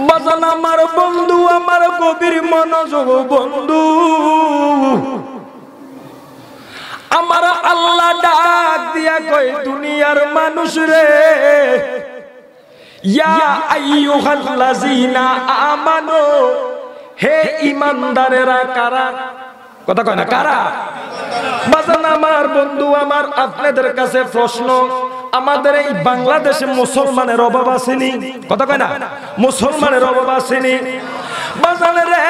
বাজান আমার বন্ধু, আমার গভীর মনোযোগ বন্ধু, আমার আল্লাহ ডাক দিয়া কয় দুনিয়ার মানুষ রে, ইয়া আইয়ুহাল্লাযীনা আমানু, হে ঈমানদারেরা। কারা? কথা কয় না, কারা? বাজান আমার বন্ধু আমার, আপনাদের কাছে প্রশ্ন, আমাদের এই বাংলাদেশে মুসলমানের অভাব আসেনি? কথা কয় না, মুসলমানের অভাব আসেনি? বাজান রে,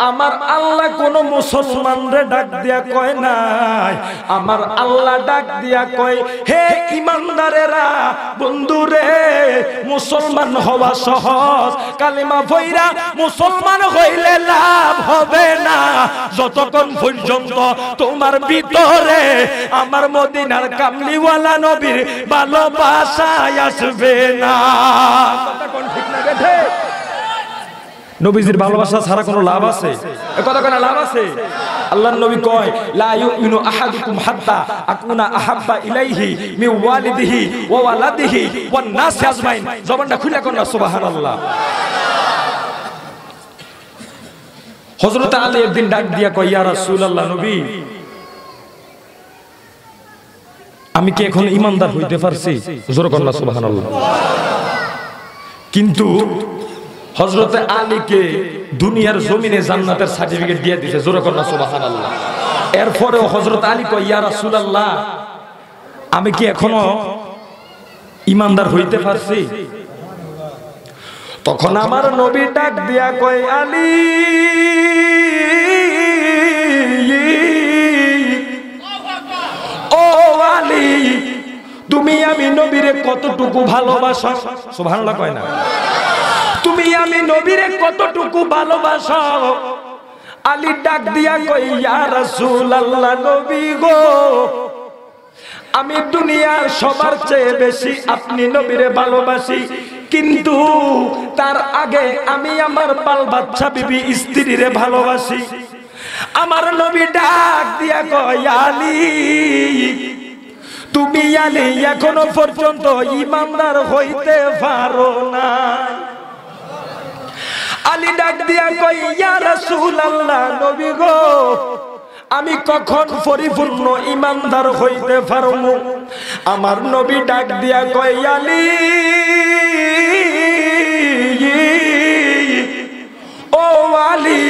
আমার আল্লাহ কোন মুসলমানরে ডাক দিয়া কয় নাই, আমার আল্লাহ ডাক দিয়া কয় হে ঈমানদারেরা বন্ধু রে, মুসলমান হওয়া সহজ, কালিমা পয়রা মুসলমান হইলে লাভ হবে না যতক্ষণ পর্যন্ত তোমার ভিতরে আমার মদিনার কামলিওয়ালা নবীর ভালোবাসা আসবে না। কথা কোন ঠিক না বেঠে? নবীজির ভালোবাসা ছাড়া কোনো লাভ আছে? কথা কয় না, লাভ আছে? আল্লাহর নবী কয় লা ইউমিনু আহাদুকুম হাত্তা আকুনা আহাব্বা ইলাইহি মিন ওয়ালিদিহি ওয়া ওয়ালাদিহি ওয়ান নাস আজমাইন। জবানটা খুলে কোন না সুবহানাল্লাহ। হযরত আলী একদিন ডাক দিয়া কয় ইয়া রাসূলুল্লাহ, নবী আমি কি এখন ঈমানদার হইতে পারছি? জোরে কোন না সুবহানাল্লাহ। কিন্তু হযরতে আলীকে দুনিয়ার জমিনে জান্নাতের সার্টিফিকেট দিয়ে দিয়েছে। জোরে কোন না সুবহানাল্লাহ। এরপরেও হযরত আলী কয় ইয়া রাসূলুল্লাহ, আমি কি এখনো ঈমানদার হইতে পারছি? তখন আমার নবী ডাক দিয়া কয় আলী, ও আলী, তুমি আমি নবীরে কতটুকু ভালোবাসো? সুবহানাল্লাহ কয় না? তুমি আমি নবীরে কতটুকু ভালোবাসো? আলী ডাক দিয়া কই ইয়া রাসূলুল্লাহ, নবী গো, আমি দুনিয়ার সবার চেয়ে বেশি আপনি নবীরে ভালোবাসি, কিন্তু তার আগে আমি আমার বাল বাচ্চা বিবি স্ত্রীরে ভালোবাসি। আমার নবী ডাক দিয়া কয় আলী, তুমি আলী এখনো পর্যন্ত ঈমানদার হইতে পারো না। আলী ডাক দিয়া কই ইয়া রাসূলুল্লাহ, নবী গো, আমি কখন পরিপূর্ণ ঈমানদার হইতে পারব? আমার নবী ডাক দিয়া কই আলী, ও আলী,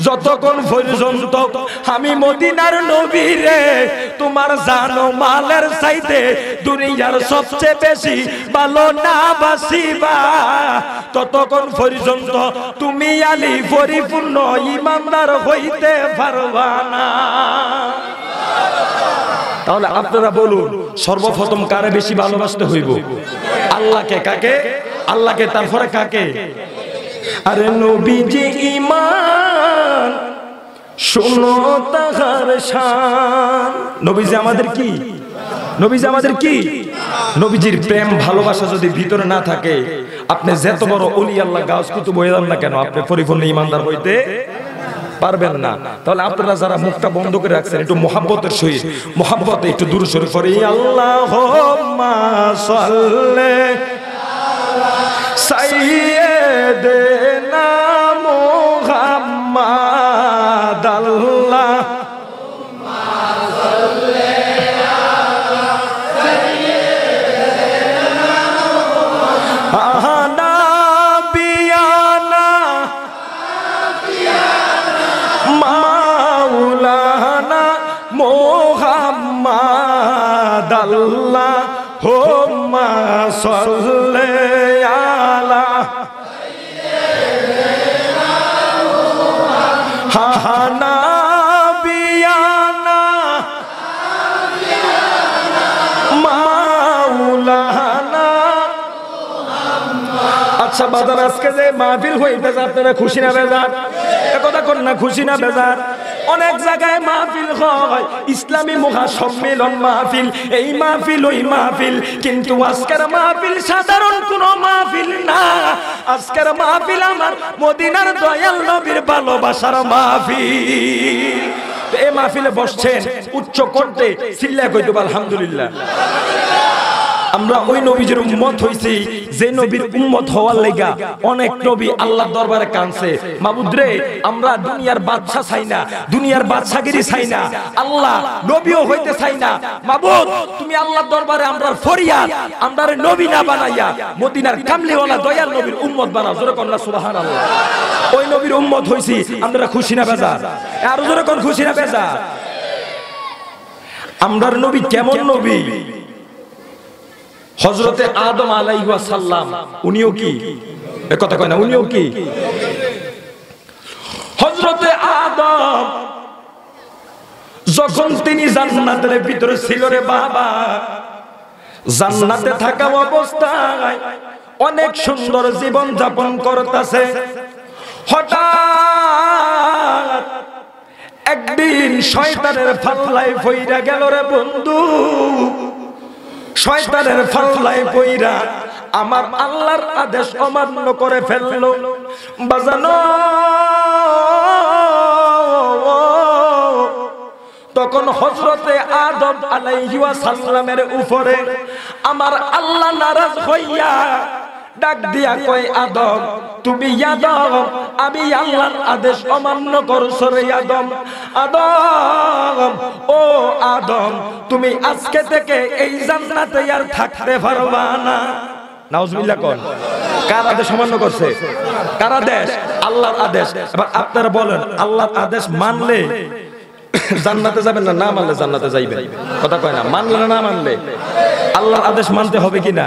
যতক্ষণ পর্যন্ত আমি মদিনার নবীরে তোমার জান ও মালের চাইতে দুনিয়ার সবচেয়ে বেশি ভালো না বাসিবা, ততক্ষণ পর্যন্ত তুমি আলী পরিপূর্ণ ঈমানদার হইতে পারবা না। তাহলে আপনারা বলুন, সর্বপ্রথম কারে বেশি ভালোবাসতে হইব? আল্লাহকে। কাকে? আল্লাহকে। তারপরে কাকে? আরে নবীজি ঈমান, শুনো তাহার শান। নবীজি আমাদের কি? নবীজি আমাদের কি? নবীজির প্রেম ভালোবাসা যদি ভিতরে না থাকে, আপনি যত বড় ওলি আল্লাহ গাউস কুতুব হয়ে যান না কেন, আপনি পরিপূর্ণ ঈমানদার হইতে পারবেন না। তাহলে আপনারা যারা মুখটা বন্ধ করে রাখছেন, একটু মুহাব্বতের সহিত, মুহাব্বতে একটু দূর শরীফ পড়ি, আল্লাহুম্মা সাল্লি সাইয়্যিদিনা মুহাম্মাদ, আল্লাহুম্মা সাল্লি আলা সাইয়্যিদিনা মুহাম্মাদ, নাবিয়ানা মাওলানা মুহাম্মাদ, আল্লাহুম্মা সাল্লি আলা সাইয়্যিদিনা মুহাম্মাদ, নাবিয়ানা মাওলানা। আচ্ছা বাজার, আজকে যে মাহফিল হইতেছে আপনারা খুশি না বেজার? কথা কোন না, খুশি না বেজার? অনেক জায়গায় মাহফিল হয়, ইসলামী মহাসম্মেলন মাহফিল, এই মাহফিল ওই মাহফিল, কিন্তু আজকের মাহফিল সাধারণ কোন মাহফিল না। আজকের মাহফিল আমার মদিনার দয়াল নবীর ভালোবাসার মাহফিল। এই মাহফিলে বসছেন উচ্চ কণ্ঠে চিল্লায় কইতে আলহামদুলিল্লাহ। আমরা ওই নবীর উম্মত হইছি যে নবীর উম্মত হওয়ার লাগা অনেক নবী আল্লাহর দরবারে কাঁদছে, মাবুদ রে আমরা দুনিয়ার বাদশা চাই না, দুনিয়ার বাদশাগিরি চাই না, আল্লাহ নবীও হইতে চাই না, মাবুদ তুমি আল্লাহর দরবারে আমরার ফরিয়াদ আমরারে নবী না বানাইয়া মদিনার কামলিওয়ালা দয়াল নবীর উম্মত বানাও। জোরে কোন না সুবহানাল্লাহ। ওই নবীর উম্মত হইছি আমরা, খুশি না বেজার? আর জোরে কোন খুশি না বেজার? আমরার নবী কেমন নবী? হযরতে আদম আলাইহিস সালাম উনিও কি এ কথা কয় না, উনিও কি হযরতে আদম যখন তিনি জান্নাতের ভিতরে ছিল রে বাবা, জান্নাতে থাকা অবস্থায় অনেক সুন্দর জীবন যাপন করতেছে, হঠাৎ একদিন শয়তানের ফাল্লায় পইরা গেল রে বন্ধু। শয়তানের ফাল্লায় পইরা আমার আল্লাহর আদেশ অমান্য করে ফেললো। বাজানো তখন হযরতে আদম আলাইহিস সালামের উপরে আমার আল্লাহ নারাজ হইয়া ডাক দিয়া কয়, আদম তুমি আদম, আমি আল্লাহর আদেশ অমান্য করছো রে আদম। আদম ও আদম তুমি আজকে থেকে এই জান্নাতে আর থাকতে পারবা না। নাউজুবিল্লাহ কোন? কার আদেশ অমান্য করছে? কার আদেশ? আল্লাহর আদেশ। এবার আপনারা বলেন আল্লাহর আদেশ মানলে জান্নাতে যাবেন না, না মানলে জান্নাতে যাইবেন? কথা কয় না, মানলে না মানলে? আল্লাহর আদেশ মানতে হবে কি না?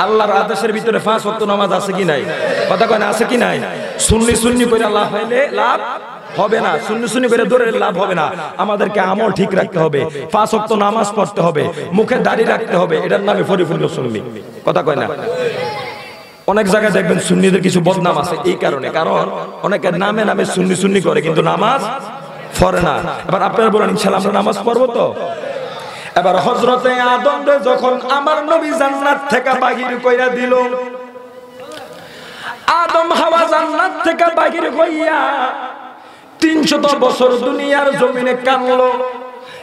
আল্লাহর আদেশের ভিতরে 5 ওয়াক্ত নামাজ আছে কি নাই? কথা কয় না, আছে কি নাই? সুন্নি সুন্নি করে লাভ হইলে লাভ হবে না, সুন্নি সুন্নি করে দৌড়ে লাভ হবে না। আমাদেরকে আমল ঠিক রাখতে হবে, 5 ওয়াক্ত নামাজ পড়তে হবে, মুখে দাড়ি রাখতে হবে, এটার নামে পরিপূর্ণ সুন্নি। কথা কয় না? অনেক জায়গায় দেখবেন সুন্নিদের কিছু বদনাম আছে এই কারণে, কারণ অনেকের নামে নামে সুন্নি সুন্নি করে কিন্তু নামাজ পড়ে না। এবার আপনারা বলেন ইনশাআল্লাহ আমরা নামাজ পড়বো তো? এবার হযরতে আদম যখন আমার নবী জান্নাত থেকে বাহির কইরা দিল, আদম হাওয়া জান্নাত থেকে বাহির হইয়া 300 বছর দুনিয়ার জমিনে কাঁদলো।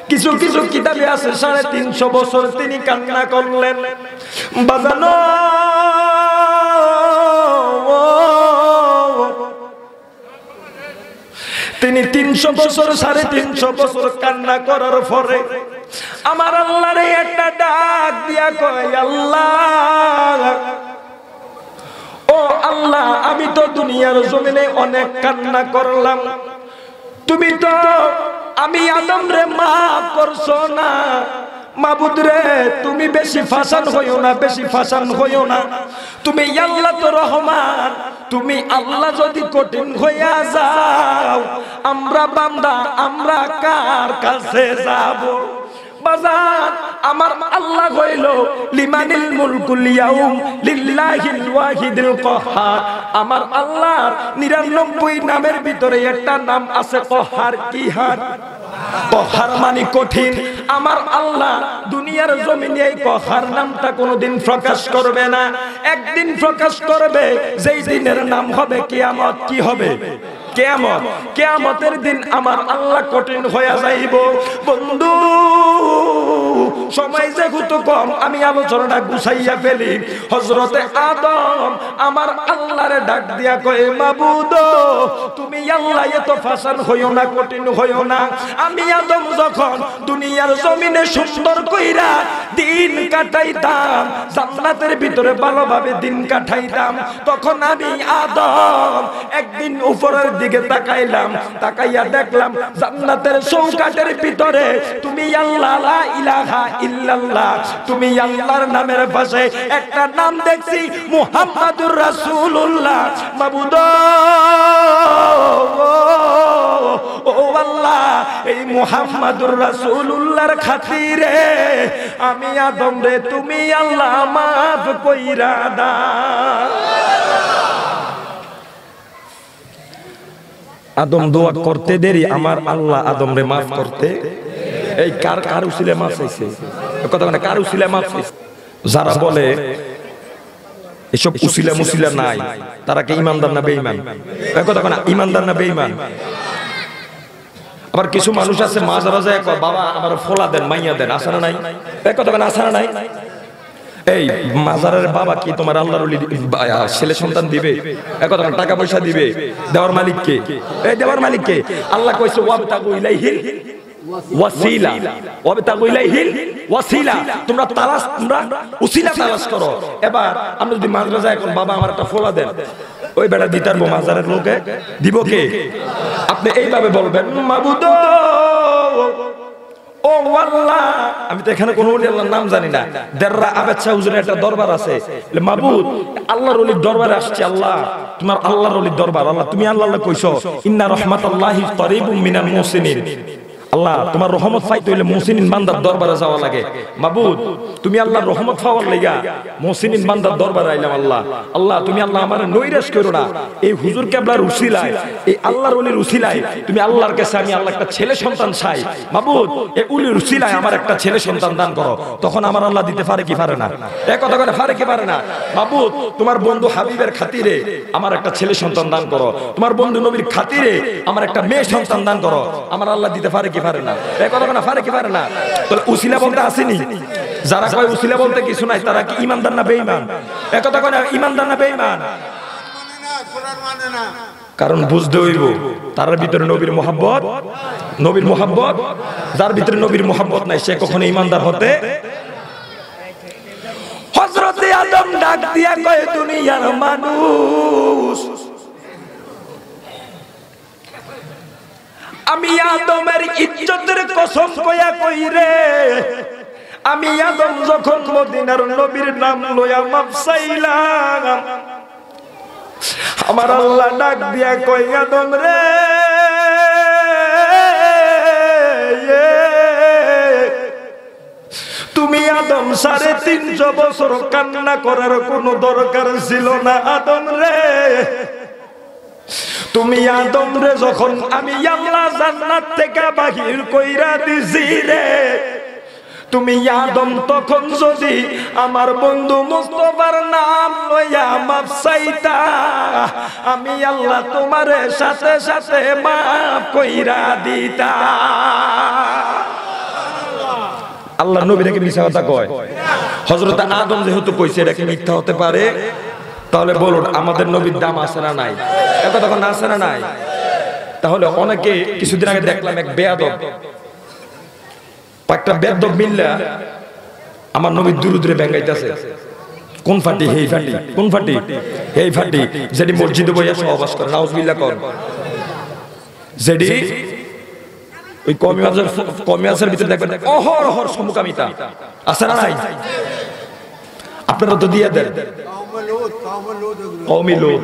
কিছু কিছু কিতাবে আছে 350 বছর তিনি কান্না করলেন। বাজানো তিনি 300 বছর 350 বছর কান্না করার পরে আমার আল্লাহরে একটা ডাক দিয়া কয়, আল্লাহ ও আল্লাহ আমি তো দুনিয়ার জমিনে অনেক কান্না করলাম, তুমি তো আমি আদম রে মাফ করছো না। মাবুদ রে তুমি বেশি ফাসান হইও না, বেশি ফাসান হইও না, তুমি আল্লাহ তো রহমান, তুমি আল্লাহ যদি কঠিন হইয়া যাও আমরা বান্দা আমরা কার কাছে যাব? বাজার আমার আল্লাহ হইল লিমানিল মুলকুল ইয়াউম লিল্লাহিল ওয়াহিদিল কাহ্হার। আমার আল্লাহর 99 নামের ভিতরে একটা নাম আছে কাহ্হার। কি হার? কাহ্হার মানে কঠিন। আমার আল্লাহ দুনিয়ার জমিনে এই কাহ্হার নামটা কোনোদিন প্রকাশ করবে না, একদিন প্রকাশ করবে যেই দিনের নাম হবে কিয়ামত। কি হবে? কিয়ামত। কিয়ামতের দিন আমার আল্লাহ কঠিন হয়ে যাইব। বন্ধু সময় যেহেতু কম আমি আলোচনাটা গুছাইয়া ফেলি। হযরতে আদম আমার আল্লাহরে ডাক দিয়া কয়, মাবুদ তুমি আল্লাহ এত ফাসান হইও না, কঠিন হইও না। আমি আদম যখন দুনিয়ার জমিনে সুন্দর কইরা দিন কাটাইতাম, জান্নাতের ভিতরে ভালোভাবে দিন কাটাইতাম, তখন আমি আদম একদিন উপরের দিকে তাকাইলাম, তাকাইয়া দেখলাম জান্নাতের চৌকাঠের ভিতরে তুমি আল্লাহ লা ইলাহা ইল্লাল্লাহ, তুমি আল্লাহর নামের পাশে একটা নাম দেখছি মুহাম্মাদুর রাসূলুল্লাহ। মাবুদ ও আল্লাহ এই মুহাম্মাদুর রাসূলুল্লাহর খাতিরে আমি আদম রে তুমি আল্লাহ মাফ কইরা দাও। আদম দোয়া করতে দেরি, আমার আল্লাহ আদম রে মাফ করতে। এই কার কার উসিলে মাফ চাইছে? কথা মানে কার উসিলে মাফ চাইছে? যারা বলে এসব উসিলা মুসিলা নাই তারা কি ইমানদার না বেঈমান? কথা না, ইমানদার না বেঈমান? আবার কিছু মানুষ আছে মাঝে মাঝে বাবা আমার ফোলা দেন, মাইয়া দেন, আসে না নাই? কথা না, আসে না নাই? এই মাজারের বাবা কি তোমার আল্লাহর ওলি ছেলে সন্তান দিবে? একথা টাকা পয়সা দিবে? দেওয়ার মালিক কে? এই দেওয়ার মালিক কে? আল্লাহ কইছে ওয়াবতাগু ইলাইহিল ওয়াসিলা, ওয়াবতাগু ইলাইহিল ওয়াসিলা, তোমরা উসিলা তালাশ করো। এবার আমরা যদি মাদ্রাসা এখন বাবা আমার একটা ফোলা দেন, ওই বেটা দিতার মাজারের লোকে দিব কে? আপনি এইভাবে বলবেন মাবুদ ও আল্লাহ, আমি তো এখানে কোনো ওলি আল্লাহর নাম জানি না, দেররা আবেচ্ছা হুজুরের একটা দরবার আছে, মাবুদ আল্লাহর ওলির দরবারে আসছে, আল্লাহ তোমার আল্লাহর ওলির দরবার, আল্লাহ তুমি আল্লাহ কইছো ইন্না রাহমাতাল্লাহি করিবুম মিনাল মুহসিনিন, আল্লাহ তোমার রহমত পাইতে হইলে মুহসিনিন বান্দার দরবারে যাওয়া লাগে। মাবুদ তুমি আল্লাহর রহমত পাওয়ার লাগা মুহসিনিন বান্দার দরবারে আইলাম, আল্লাহ আল্লাহ তুমি আল্লাহ আমার নৈরাশ করো না, এই হুজুর কেবলার উসিলায়, এই আল্লাহর ওলির উসিলায় তুমি আল্লাহর কাছে আমি আল্লাহ একটা ছেলে সন্তান চাই, মাবুদ এই ওলির উসিলায় আমার একটা ছেলে সন্তান দান করো। তখন আমার আল্লাহ দিতে পারে কি পারে না? এক কথা করে পারে কি পারে না? মাবুদ তোমার বন্ধু হাবিবের খাতিরে আমার একটা ছেলে সন্তান দান করো, তোমার বন্ধু নবীর খাতিরে আমার একটা মেয়ে সন্তান দান করো, আমার আল্লাহ দিতে পারে কি পারে না? এই কথা না পারে কি পারে না? তাহলে উসিলা বলতে আসেনি, যারা কয় উসিলা বলতে কিছু নাই তারা কি ইমানদার না বেঈমান? এই কথা কয় না ইমানদার না বেঈমান? কারণ বুঝতে হইব তার ভিতরে নবীর মোহাব্বত, নবীর মোহাব্বত, যার ভিতরে নবীর মোহাব্বত নাই সে কখনো ইমানদার হতে। হযরতে আদম ডাক দিয়া কয় দুনিয়ার মানুষ আমি আদমের ইজ্জতের কসম কইয়া কই রে, আমি আদম যখন মদিনার নবীর নাম লইয়া মাপ চাইলাম, আমার আল্লাহ ডাক দিয়া কই আদম রে তুমি আদম 350 বছর কান্না করার কোনো দরকার ছিল না, আদম রে তুমি আদম রে যখন আমি আল্লাহ জান্নাত থেকে বাহির কইরা দিছি রে, তুমি আদম তখন যদি আমার বন্ধু মুস্তাফার নাম লইয়া মাফ চাইতা, আমি আল্লাহ তোমার সাথে সাথে মাফ কইরা দিতা। আল্লাহ নবীকে মিথ্যা কথা কয়? হযরত আদম যেহেতু কইছে এটা কি মিথ্যা হতে পারে? তাহলে বলুন আমাদের নবীর দাম আছে না নাই? এটা তখন আছে না নাই? তাহলে অনেকে কিছুদিন আগে দেখলাম এক বেয়াদব, একটা বেয়াদব মিল্লা আমার নবীর দুরুদরে ব্যাঙ্গাইতেছে। কোন ফাটি? হেই ফাটি। কোন ফাটি? হেই ফাটি যেটি মসজিদে বইয়া সহবাস করে, নাউজুবিল্লাহ কর, যেটি ওই কমিয়াসের ভিতরে দেখবেন অহরহর সমকামিতা আছে না নাই? আপনারা তো দিয়ে দেন কওমি লোক,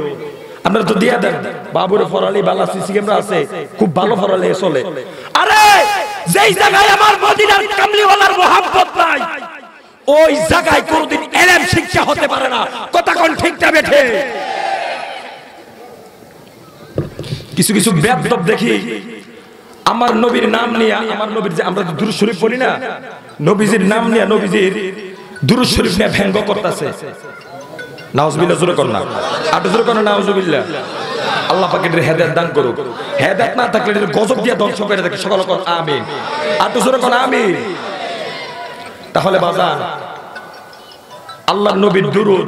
আপনারা তো দিয়া দেন বাবুরে ফরালি বালা সিসি ক্যামেরা আছে, খুব ভালো ফরালি চলে। আরে যেই জায়গায় আমার মদিনার কামলিওয়ালার মোহাব্বত নাই ওই জায়গায় কোনদিন ইলম শিক্ষা হতে পারে না। কথা কোন ঠিক না বেঠে? কিছু কিছু বেয়াদব দেখি আমার নবীর নাম নিয়ে, আমার নবীর যে আমরা দুরূদ শরীফ পড়ি না, নবীজির নাম নিয়ে, নবীজির দুরূদ শরীফ নিয়ে ব্যঙ্গ করতেছে। নাউজুবিল্লাহ জোরে কর না, আট জোরে কর না, নাউজুবিল্লাহ। আল্লাহ পাক এর হেদায়েত দান করুক। হেদায়েত না থাকলে এর গজব দিয়ে ধ্বংস করে দেয়। সকলে কর আমিন, আট জোরে কর আমিন। তাহলে বাজান আল্লাহর নবীর দুরূদ,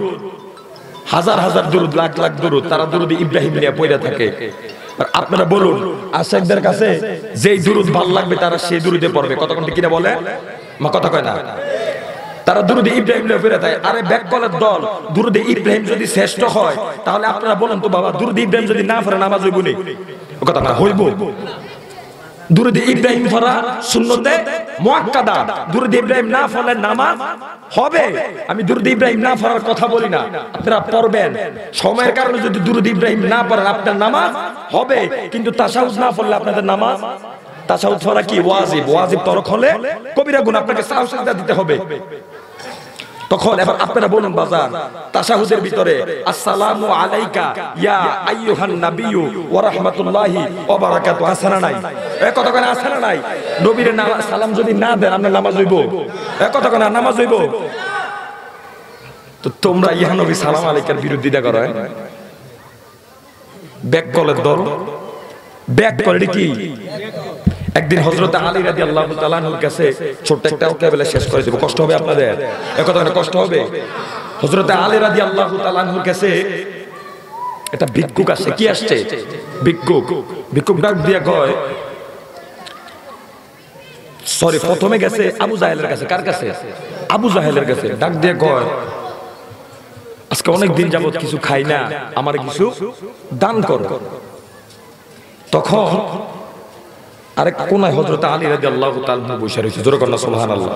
হাজার হাজার দুরূদ, লাখ লাখ দুরূদ, তারা দুরূদ ইব্রাহিম নিয়ে পড়ে থাকে। আপনারা বলুন আশিকদের কাছে যেই দুরূদ ভালো লাগবে তারা সেই দুরূদে পড়বে। কথা কোনটা কিনা বলে? মা কথা কয় না। তারা দুরূদে ইব্রাহিম নিয়ে পড়ে থাকে। আরে ব্যাককলের দল, দুরূদে ইব্রাহিম যদি শ্রেষ্ঠ হয় তাহলে আপনারা বলেন তো বাবা, দুরূদে ইব্রাহিম যদি না পড়ে নামাজ হইব নি? ও কথা না হইব। দুরূদে ইব্রাহিম পড়া সুন্নতে মুআক্কাদা, দুরূদে ইব্রাহিম না পড়লে নামাজ হবে। আমি দুরূদে ইব্রাহিম না পড়ার কথা বলি না, আপনারা পড়বেন। সময়ের কারণে যদি দুরূদে ইব্রাহিম না পড়েন আপনার নামাজ হবে, কিন্তু তাশাহুদ না পড়লে আপনাদের নামাজ, তাশাহুদ পড়া কি ওয়াজিব, ওয়াজিব তরক হলে কবিরা গুনাহ, আপনাকে সাহস দিতে হবে। তখন এবার আপনারা বলুন বাজার, তাশাহুদের ভিতরে আসসালামু আলাইকা ইয়া আইয়ুহান নাবিয়্যু ওয়া রাহমাতুল্লাহি ওয়া বারাকাতুহু আছে না নাই? এই কথা কেন আছে না নাই? নবীর সালাম যদি না দেন আপনার নামাজ হইব? এই কথা কেন নামাজ হইব? তো তোমরা ইহা নবী সালাম আলাইকার বিরোধিতা করো। ব্যাক কলের দল, ব্যাক করে কি একদিন হযরত আলী রাদিয়াল্লাহু তাআলা আনহুর কাছে ছোট্ট একটা ওয়াকিয়া শেষ করে দেব, কষ্ট হবে আপনাদের, এই কথা কষ্ট হবে। হযরত আলী রাদিয়াল্লাহু তাআলা আনহুর কাছে একটা ভিক্ষুক আসে। কি আসছে? ভিক্ষুক ডাক দিয়া কয়, সরি প্রথমে গেছে আবু জাহেলের কাছে। কার কাছে? আবু জাহেলের কাছে। ডাক দিয়ে কয়, আজকে অনেক দিন যাবত কিছু খাই না, আমার কিছু দান করো। তখন আরেক কোনায় হযরত আলী রাদিয়াল্লাহু তাআলা বসে রয়েছে, জোরে কন্যা সুবহানাল্লাহ।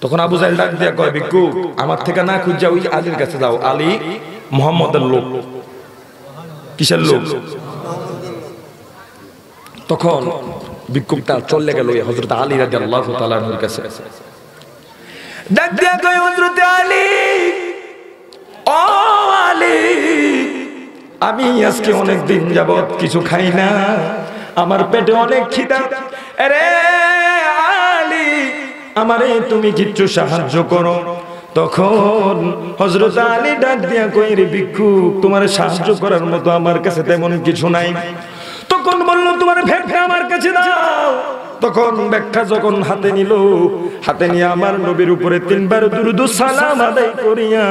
তখন আবু জাহেল ডাক দিয়ে কয়, ভিক্ষুক আমার থেকে না খুঁজা ওই আলীর কাছে যাও, আলী মুহাম্মদের লোক। কিসের লোক? তখন ভিক্ষুকটা চলে গেল হযরত আলী রাদিয়াল্লাহু তাআলা আনহুর কাছে। ডাক দিয়া কয়, হযরত আলী, ও আলী, আমি আজকে অনেক দিন যাবত কিছু খাই না, আমার পেটে অনেক খিদা। আরে আলী, আমারে তুমি কিচ্ছু সাহায্য করো। তখন হযরত আলী ডাক দিয়া কয়, রে ভিক্ষুক, তোমার সাহায্য করার মতো আমার কাছে তেমন কিছু নাই। তখন বলল, তোমার ব্যাগটা আমার কাছে দাও। তখন ব্যাগটা যখন হাতে নিল, হাতে নিয়ে আমার নবীর উপরে 3 বার দুরূদ ও সালাম আদায় করিয়া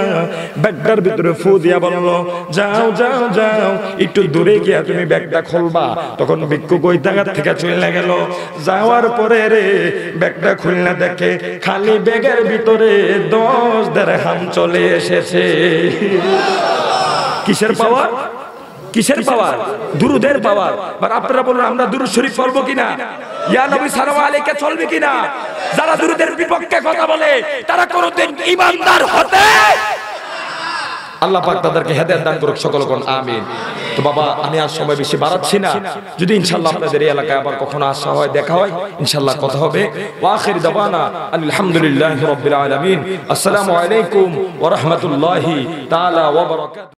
ব্যাগটার ভিতরে ফু দিয়া বলল, যাও যাও যাও, একটু দূরে গিয়া তুমি ব্যাগটা খুলবা। তখন ভিক্ষুক ওই জায়গা থেকে চলে গেল। যাওয়ার পরে রে ব্যাগটা খুলনা দেখে খালি ব্যাগের ভিতরে 10 দিরহাম চলে এসেছে। কিসের পাওয়ার? কিসের পাওয়ার? দুরুদের পাওয়ার। আর আপনারা বলুন, আমরা দুরূদ শরীফ পড়ব কিনা? ইয়া নবী সাল্লাল্লাহু আলাইহি কে চলবে কিনা? যারা দুরুদের বিপক্ষে কথা বলে তারা কোনদিন ঈমানদার হতে, আল্লাহ পাক তাদেরকে হেদায়েত দান করুক, সকল কোন আমিন। তো বাবা, আমি আর সময় বেশি বাড়াচ্ছি না। যদি ইনশাআল্লাহ আপনাদের এই এলাকায় আবার কখনো আসা হয়, দেখা হয়, ইনশাআল্লাহ কথা হবে। ওয়া আখির দাওয়ানা আলহামদুলিল্লাহি রাব্বিল আলামিন। আসসালামু আলাইকুম ওয়া রাহমাতুল্লাহি তাআলা ওয়া বারাকাতুহু।